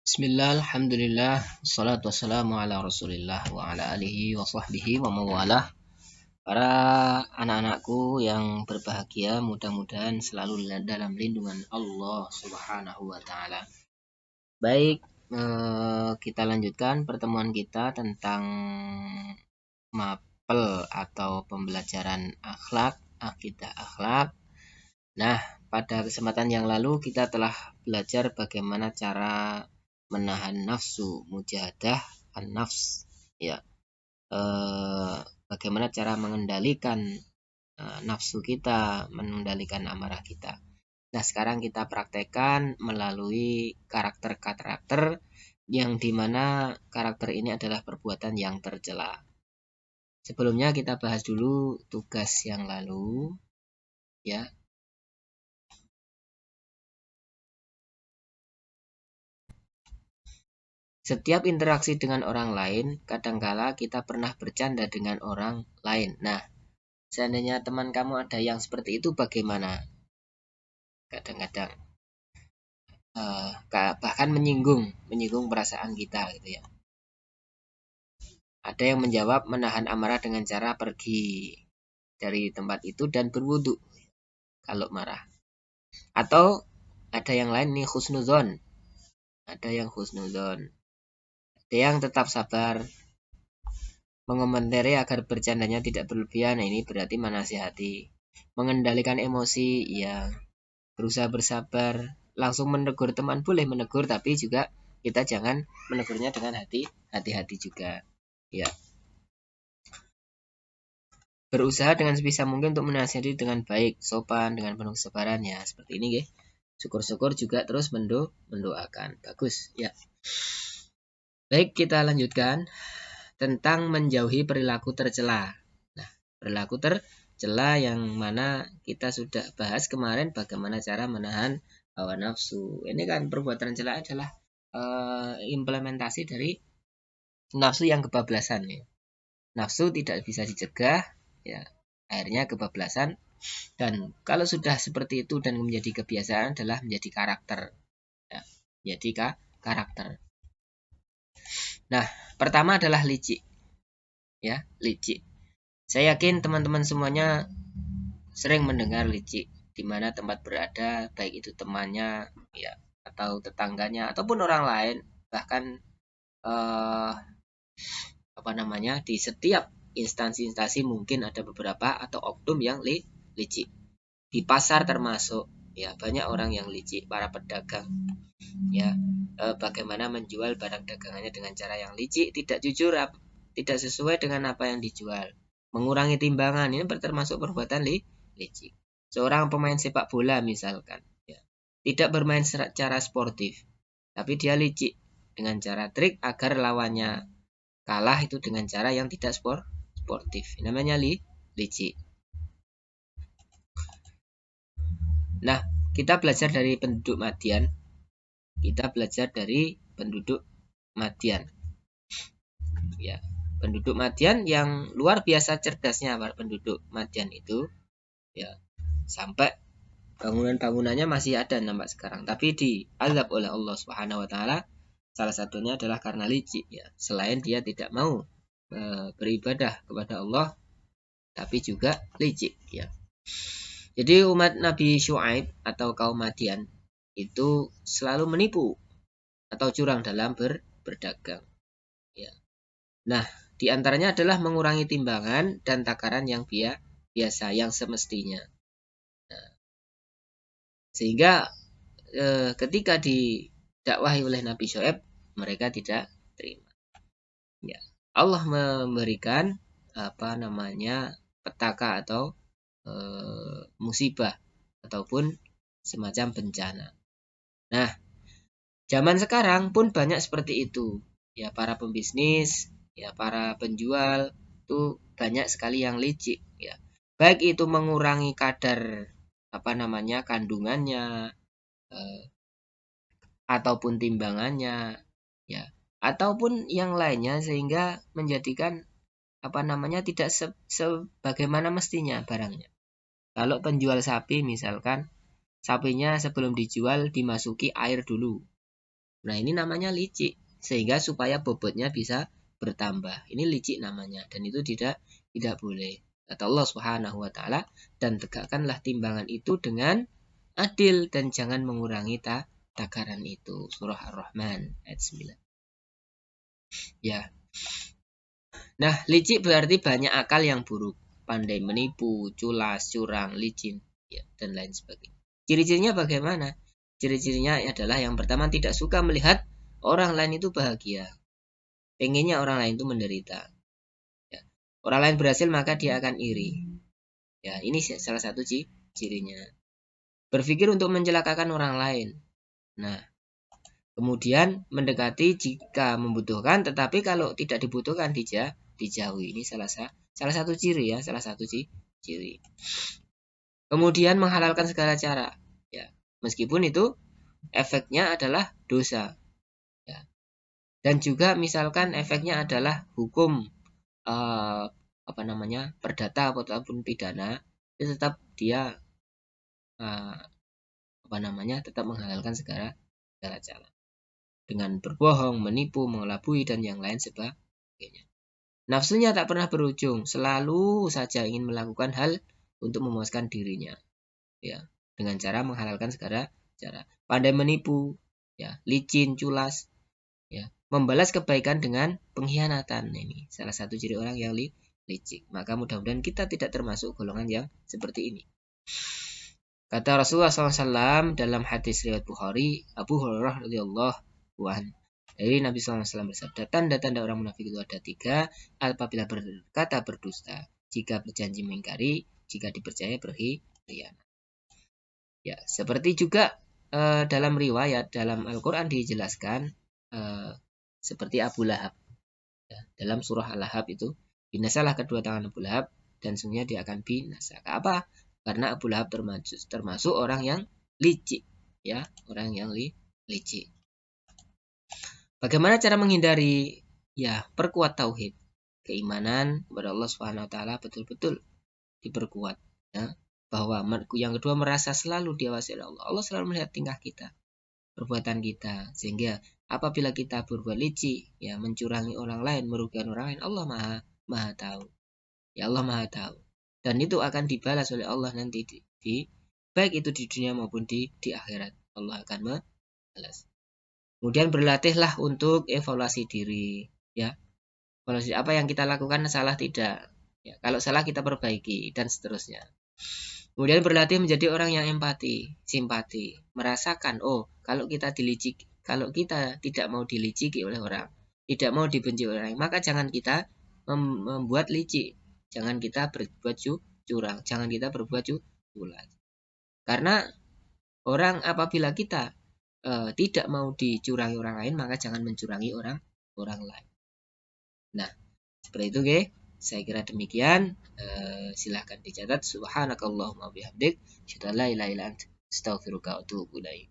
Bismillah, alhamdulillah, wassalatu wassalamu ala rasulillah wa ala alihi wa sahbihi wa mawalah. Para anak-anakku yang berbahagia, mudah-mudahan selalu dalam lindungan Allah subhanahu wa ta'ala. Baik, kita lanjutkan pertemuan kita tentang mapel atau pembelajaran akhlak, akidah akhlak. Nah, pada kesempatan yang lalu kita telah belajar bagaimana cara menahan nafsu, mujahadah an-nafs, ya. Bagaimana cara mengendalikan nafsu kita, mengendalikan amarah kita. Nah, sekarang kita praktekkan melalui karakter-karakter yang dimana karakter ini adalah perbuatan yang tercela. Sebelumnya kita bahas dulu tugas yang lalu, ya. Setiap interaksi dengan orang lain, kadangkala kita pernah bercanda dengan orang lain. Nah, seandainya teman kamu ada yang seperti itu bagaimana? Kadang-kadang bahkan menyinggung perasaan kita gitu ya. Ada yang menjawab menahan amarah dengan cara pergi dari tempat itu dan berwudu kalau marah. Atau ada yang lain nih husnuzon. Ada yang husnuzon. Ada yang tetap sabar, mengomentari agar bercandanya tidak berlebihan. Nah, ini berarti menasihati. Mengendalikan emosi, ya berusaha bersabar. Langsung menegur teman boleh menegur, tapi juga kita jangan menegurnya dengan hati-hati juga. Ya, berusaha dengan sebisa mungkin untuk menasihati dengan baik, sopan, dengan penuh kesabaran ya. Seperti ini, ya. Syukur-syukur juga terus mendoakan. Bagus, ya. Baik, kita lanjutkan tentang menjauhi perilaku tercela. Nah, perilaku tercela yang mana kita sudah bahas kemarin bagaimana cara menahan hawa nafsu. Ini kan perbuatan tercela adalah implementasi dari nafsu yang kebablasan ya. Nafsu tidak bisa dicegah ya. Akhirnya kebablasan dan kalau sudah seperti itu dan menjadi kebiasaan adalah menjadi karakter. Ya, menjadi karakter. Nah, pertama adalah licik. Ya, licik. Saya yakin teman-teman semuanya sering mendengar licik di mana tempat berada, baik itu temannya, ya, atau tetangganya, ataupun orang lain, bahkan eh, di setiap instansi-instansi mungkin ada beberapa atau oknum yang licik. Di pasar termasuk, ya banyak orang yang licik, para pedagang, ya bagaimana menjual barang dagangannya dengan cara yang licik, tidak jujur, tidak sesuai dengan apa yang dijual, mengurangi timbangan, ini termasuk perbuatan licik. Seorang pemain sepak bola misalkan, ya, tidak bermain secara sportif, tapi dia licik dengan cara trik agar lawannya kalah itu dengan cara yang tidak sportif. Ini namanya licik. Nah, kita belajar dari penduduk Madian. Kita belajar dari penduduk Madian. Ya, penduduk Madian yang luar biasa cerdasnya penduduk Madian itu, ya, sampai bangunan-bangunannya masih ada nampak sekarang, tapi diazab oleh Allah Subhanahu wa taala. Salah satunya adalah karena licik ya. Selain dia tidak mau beribadah kepada Allah, tapi juga licik ya. Jadi umat Nabi Syuaib atau kaum Madian itu selalu menipu atau curang dalam berdagang ya. Nah, diantaranya adalah mengurangi timbangan dan takaran yang biasa, yang semestinya. Nah, sehingga ketika didakwahi oleh Nabi Syuaib, mereka tidak terima. Ya, Allah memberikan petaka atau musibah ataupun semacam bencana. Nah, zaman sekarang pun banyak seperti itu. Ya, para pembisnis, ya para penjual itu banyak sekali yang licik ya. Baik itu mengurangi kadar kandungannya ataupun timbangannya ya, ataupun yang lainnya sehingga menjadikan tidak sebagaimana mestinya barangnya. Kalau penjual sapi misalkan, sapinya sebelum dijual dimasuki air dulu. Nah, ini namanya licik, sehingga supaya bobotnya bisa bertambah. Ini licik namanya, dan itu tidak boleh. Kata Allah Subhanahu wa taala, dan tegakkanlah timbangan itu dengan adil dan jangan mengurangi takaran itu. Surah Ar-Rahman ayat 9. Ya. Nah, licik berarti banyak akal yang buruk, pandai menipu, culas, curang, licin, ya, dan lain sebagainya. Ciri-cirinya bagaimana? Ciri-cirinya adalah yang pertama, tidak suka melihat orang lain itu bahagia. Pengennya orang lain itu menderita. Ya. Orang lain berhasil maka dia akan iri. Ya, ini salah satu cirinya. Berpikir untuk mencelakakan orang lain. Nah, kemudian mendekati jika membutuhkan, tetapi kalau tidak dibutuhkan dijauhi. Ini salah satu ciri ya, salah satu ciri. Kemudian menghalalkan segala cara. Ya, meskipun itu efeknya adalah dosa. Ya. Dan juga misalkan efeknya adalah hukum perdata ataupun pidana, itu tetap dia tetap menghalalkan segala cara dengan berbohong, menipu, mengelabui dan yang lain sebagainya. Nafsunya tak pernah berujung, selalu saja ingin melakukan hal untuk memuaskan dirinya, ya, dengan cara menghalalkan segala cara. Pandai menipu, ya, licin, culas, ya, membalas kebaikan dengan pengkhianatan. Ini salah satu ciri orang yang licik. Maka mudah-mudahan kita tidak termasuk golongan yang seperti ini. Kata Rasulullah SAW dalam hadis riwayat Bukhari, Abu Hurairah radhiyallahu anhu, dari Nabi SAW bersabda, tanda-tanda orang munafik itu ada 3. Apabila berkata berdusta, jika berjanji mengingkari, jika dipercaya berkhianat. Ya, seperti juga dalam riwayat dalam Al-Quran dijelaskan seperti Abu Lahab. Ya, dalam surah Al-Lahab itu, binasalah kedua tangan Abu Lahab dan sungguhnya dia akan binasa. Apa? Karena Abu Lahab termasuk orang yang licik, ya, orang yang licik. Bagaimana cara menghindari? Ya, perkuat tauhid, keimanan kepada Allah Subhanahu wa taala betul-betul diperkuat, ya. Bahwa yang kedua, merasa selalu diawasi oleh Allah. Allah selalu melihat tingkah kita, perbuatan kita, sehingga apabila kita berbuat licik, ya, mencurangi orang lain, merugikan orang lain, Allah maha tahu. Ya, Allah maha tahu. Dan itu akan dibalas oleh Allah nanti baik itu di dunia maupun di akhirat. Allah akan membalas. Kemudian berlatihlah untuk evaluasi diri, ya. Evaluasi apa yang kita lakukan salah tidak. Ya, kalau salah kita perbaiki dan seterusnya. Kemudian berlatih menjadi orang yang empati, simpati, merasakan, oh, kalau kita tidak mau diliciki oleh orang, tidak mau dibenci oleh orang, maka jangan kita membuat licik, jangan kita berbuat curang, jangan kita berbuat culas. Karena orang apabila kita tidak mau dicurangi orang lain, maka jangan mencurangi orang lain. Nah, seperti itu, guys. Saya kira demikian. Silahkan dicatat. Subhanakallahumma bihamdik, asyhadu an la ilaha illa anta, astaghfiruka wa atubu ilaik.